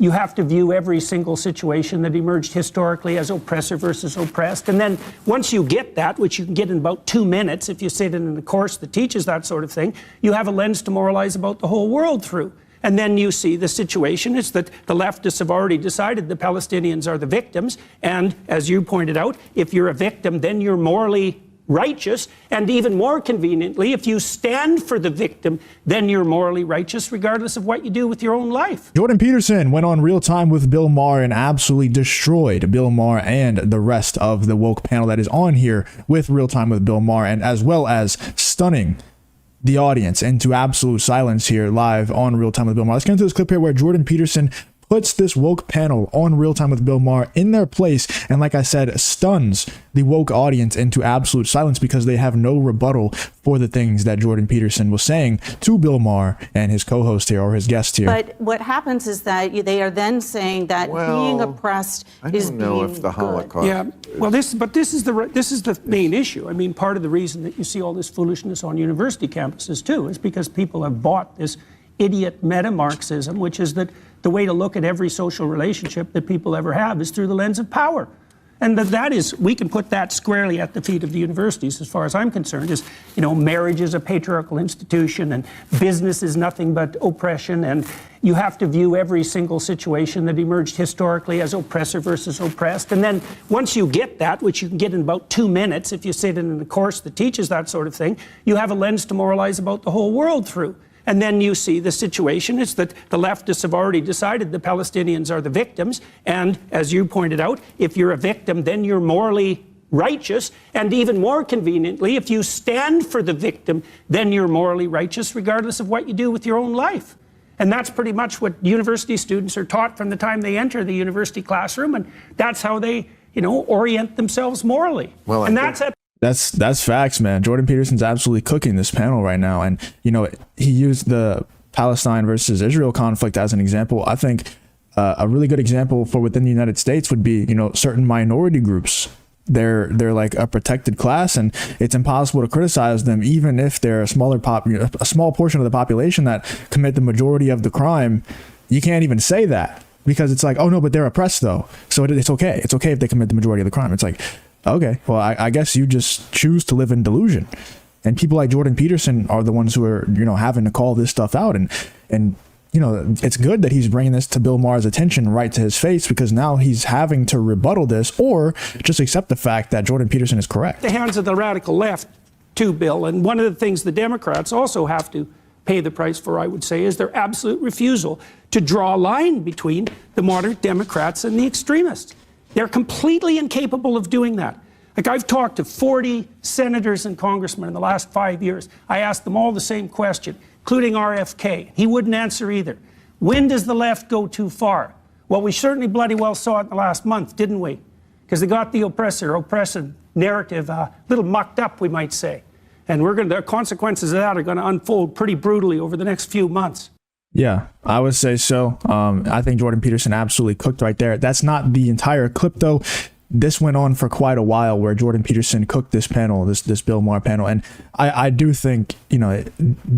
you have to view every single situation that emerged historically as oppressor versus oppressed. And then once you get that, which you can get in about 2 minutes if you sit in a course that teaches that sort of thing, you have a lens to moralize about the whole world through. And then you see the situation is that the leftists have already decided the Palestinians are the victims. And as you pointed out, if you're a victim, then you're morally righteous. And even more conveniently, if you stand for the victim, then you're morally righteous, regardless of what you do with your own life. Jordan Peterson went on Real Time with Bill Maher and absolutely destroyed Bill Maher and the rest of the woke panel that is on here with Real Time with Bill Maher, and as well as stunning the audience into absolute silence here live on Real Time with Bill Maher. Let's get into this clip here where Jordan Peterson puts this woke panel on Real Time with Bill Maher in their place, and like I said, stuns the woke audience into absolute silence because they have no rebuttal for the things that Jordan Peterson was saying to Bill Maher and his co-host here, or his guest here. But what happens is that they are then saying that being oppressed is being good. I don't know if the Holocaust. Yeah, well, this is the main issue. I mean, part of the reason that you see all this foolishness on university campuses too is because people have bought this idiot meta-Marxism, which is that the way to look at every social relationship that people ever have is through the lens of power. And that is, we can put that squarely at the feet of the universities, as far as I'm concerned, is, you know, marriage is a patriarchal institution and business is nothing but oppression, and you have to view every single situation that emerged historically as oppressor versus oppressed. And then once you get that, which you can get in about 2 minutes if you sit in a course that teaches that sort of thing, you have a lens to moralize about the whole world through. And then you see the situation is that the leftists have already decided the Palestinians are the victims. And as you pointed out, if you're a victim, then you're morally righteous. And even more conveniently, if you stand for the victim, then you're morally righteous, regardless of what you do with your own life. And that's pretty much what university students are taught from the time they enter the university classroom. And that's how they, you know, orient themselves morally. Well, and that's facts, man. Jordan Peterson's absolutely cooking this panel right now. And, you know, he used the Palestine versus Israel conflict as an example. I think a really good example for within the United States would be, you know, certain minority groups. They're like a protected class, and it's impossible to criticize them, even if they're a small portion of the population that commit the majority of the crime. You can't even say that because it's like, oh no, but they're oppressed though. So it's okay. It's okay if they commit the majority of the crime. It's like, okay, well, I guess you just choose to live in delusion. And people like Jordan Peterson are the ones who are, you know, having to call this stuff out. And you know, it's good that he's bringing this to Bill Maher's attention right to his face, because now he's having to rebuttal this or just accept the fact that Jordan Peterson is correct. The hands of the radical left too, Bill. And one of the things the Democrats also have to pay the price for, I would say, is their absolute refusal to draw a line between the moderate Democrats and the extremists. They're completely incapable of doing that. Like, I've talked to 40 senators and congressmen in the last 5 years. I asked them all the same question, including RFK. He wouldn't answer either. When does the left go too far? Well, we certainly bloody well saw it in the last month, didn't we? Because they got the oppressive narrative a little mucked up, we might say. And the consequences of that are going to unfold pretty brutally over the next few months. Yeah, I would say so. I think Jordan Peterson absolutely cooked right there. That's not the entire clip, though. This went on for quite a while where Jordan Peterson cooked this panel, this Bill Maher panel. And I do think, you know,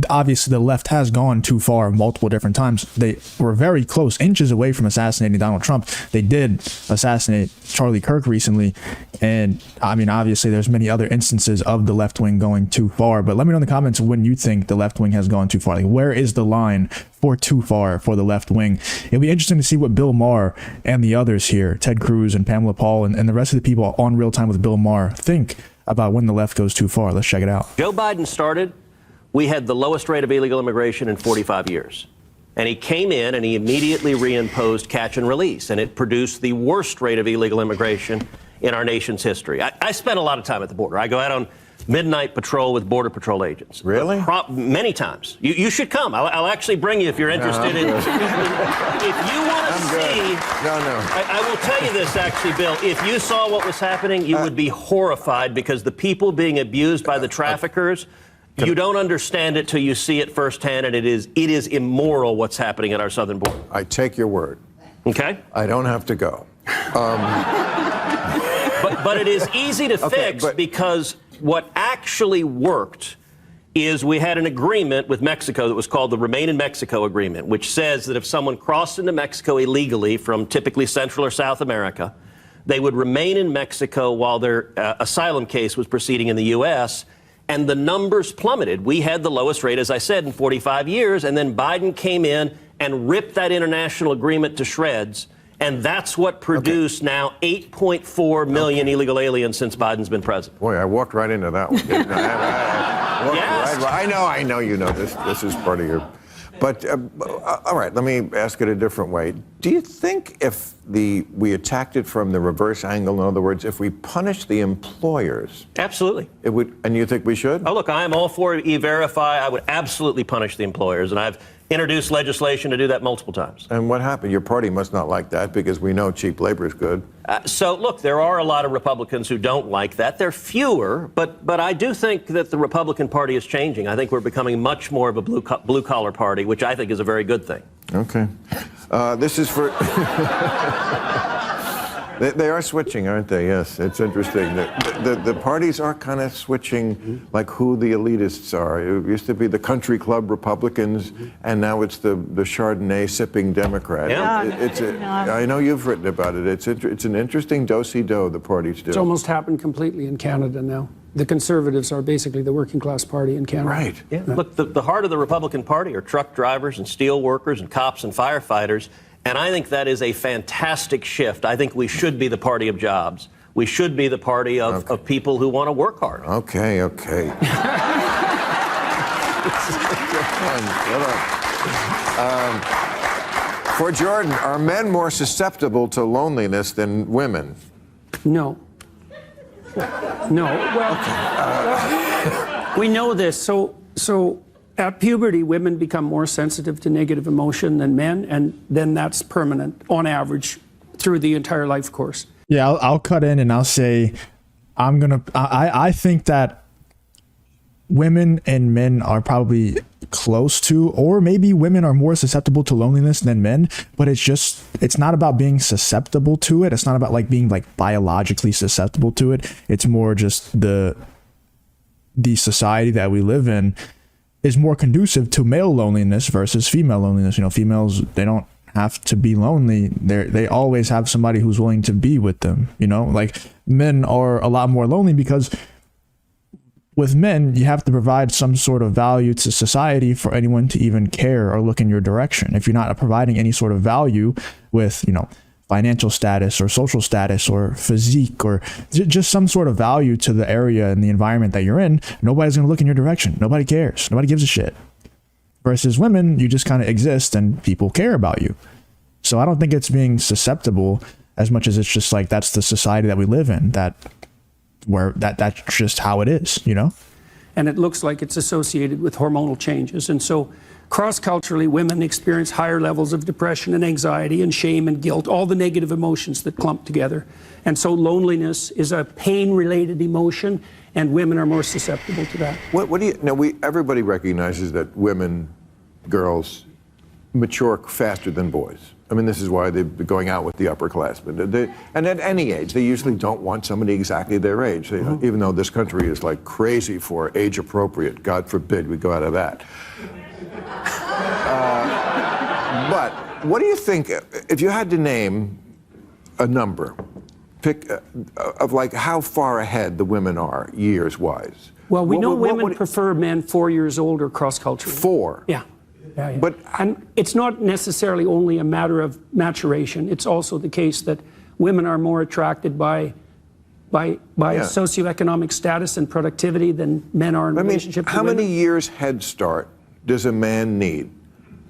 obviously the left has gone too far multiple different times. They were very close, inches away from assassinating Donald Trump. They did assassinate Charlie Kirk recently. And I mean, obviously there's many other instances of the left wing going too far. But let me know in the comments when you think the left wing has gone too far. Like, where is the line for too far for the left wing? It'll be interesting to see what Bill Maher and the others here, Ted Cruz and Pamela Paul and the rest of the people on Real Time with Bill Maher, think about when the left goes too far. Let's check it out. Joe Biden started, we had the lowest rate of illegal immigration in 45 years. And he came in and he immediately reimposed catch and release, and it produced the worst rate of illegal immigration in our nation's history. I spent a lot of time at the border. I go out on midnight patrol with Border Patrol agents. Really? Many times. You should come. I'll actually bring you if you're interested in. If you want to see. No. I will tell you this, actually, Bill. If you saw what was happening, you would be horrified, because the people being abused by the traffickers, you don't understand it till you see it firsthand, and it is immoral what's happening at our southern border. I take your word. Okay? I don't have to go. But it is easy to fix, because what actually worked is we had an agreement with Mexico that was called the Remain in Mexico Agreement, which says that if someone crossed into Mexico illegally from typically Central or South America, they would remain in Mexico while their asylum case was proceeding in the U.S., and the numbers plummeted. We had the lowest rate, as I said, in 45 years, and then Biden came in and ripped that international agreement to shreds, and that's what produced now 8.4 million illegal aliens since Biden's been president. Boy, I walked right into that one, didn't I? Yes. I know you know this. This is part of your... But, all right, let me ask it a different way. Do you think if we attacked it from the reverse angle, in other words, if we punish the employers... Absolutely. It would, and you think we should? Oh, look, I am all for E-Verify. I would absolutely punish the employers, and I've introduced legislation to do that multiple times. And what happened? Your party must not like that because we know cheap labor is good. So, look, there are a lot of Republicans who don't like that. They're fewer, but I do think that the Republican Party is changing. I think we're becoming much more of a blue-collar party, which I think is a very good thing. Okay. This is for... They are switching, aren't they? Yes, it's interesting. The parties are kind of switching, like who the elitists are. It used to be the country club Republicans, and now it's the Chardonnay sipping Democrat. Yeah. I know you've written about it. It's an interesting do-si-do the parties do. It's almost happened completely in Canada now. The Conservatives are basically the working class party in Canada. Right. Yeah. Look, the heart of the Republican Party are truck drivers and steel workers and cops and firefighters. And I think that is a fantastic shift. I think we should be the party of jobs. We should be the party of people who want to work hard. Okay. For Jordan, are men more susceptible to loneliness than women? No. Well, we know this. So at puberty, women become more sensitive to negative emotion than men, and then that's permanent on average through the entire life course. Yeah, I'll cut in and I'll say I think that women and men are probably close to, or maybe women are more susceptible to loneliness than men, but it's not about being susceptible to it. It's not about like being like biologically susceptible to it. It's more just the society that we live in is more conducive to male loneliness versus female loneliness. You know, females, they don't have to be lonely. They always have somebody who's willing to be with them. You know, like men are a lot more lonely because with men, you have to provide some sort of value to society for anyone to even care or look in your direction. If you're not providing any sort of value with, you know, financial status or social status or physique or just some sort of value to the area and the environment that you're in, nobody's going to look in your direction. Nobody cares. Nobody gives a shit. Versus women, you just kind of exist and people care about you. So I don't think it's being susceptible as much as it's just like that's the society that we live in, that's just how it is, you know? And it looks like it's associated with hormonal changes. And so cross-culturally, women experience higher levels of depression and anxiety and shame and guilt, all the negative emotions that clump together. And so loneliness is a pain-related emotion, and women are more susceptible to that. What do you now? Everybody recognizes that women, girls, mature faster than boys. I mean, this is why they're going out with the upperclassmen. And at any age, they usually don't want somebody exactly their age. Even though this country is like crazy for age-appropriate, God forbid we go out of that. But what do you think, if you had to name a number, pick of like how far ahead the women are years-wise? Well, we know women prefer men 4 years older cross-culturally. 4? Yeah. But and it's not necessarily only a matter of maturation. It's also the case that women are more attracted by socioeconomic status and productivity than men are in relationship to how women. many years head start does a man need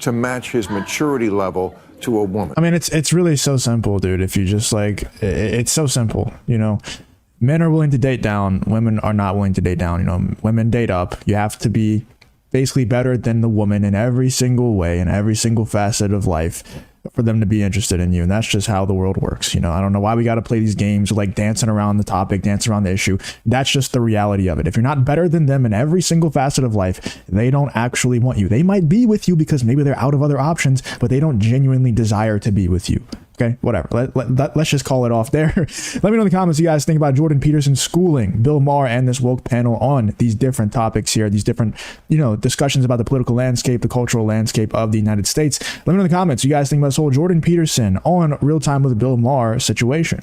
to match his maturity level to a woman? I mean, it's really so simple, dude. If you just like, it's so simple, you know. Men are willing to date down. Women are not willing to date down. You know, women date up. You have to be basically better than the woman in every single way, in every single facet of life for them to be interested in you. And that's just how the world works. You know, I don't know why we got to play these games like dancing around the topic, dancing around the issue. That's just the reality of it. If you're not better than them in every single facet of life, they don't actually want you. They might be with you because maybe they're out of other options, but they don't genuinely desire to be with you. Okay, whatever. Let's just call it off there. Let me know in the comments what you guys think about Jordan Peterson's schooling, Bill Maher, and this woke panel on these different topics here, these different, discussions about the political landscape, the cultural landscape of the United States. Let me know in the comments what you guys think about this whole Jordan Peterson on Real Time with Bill Maher situation.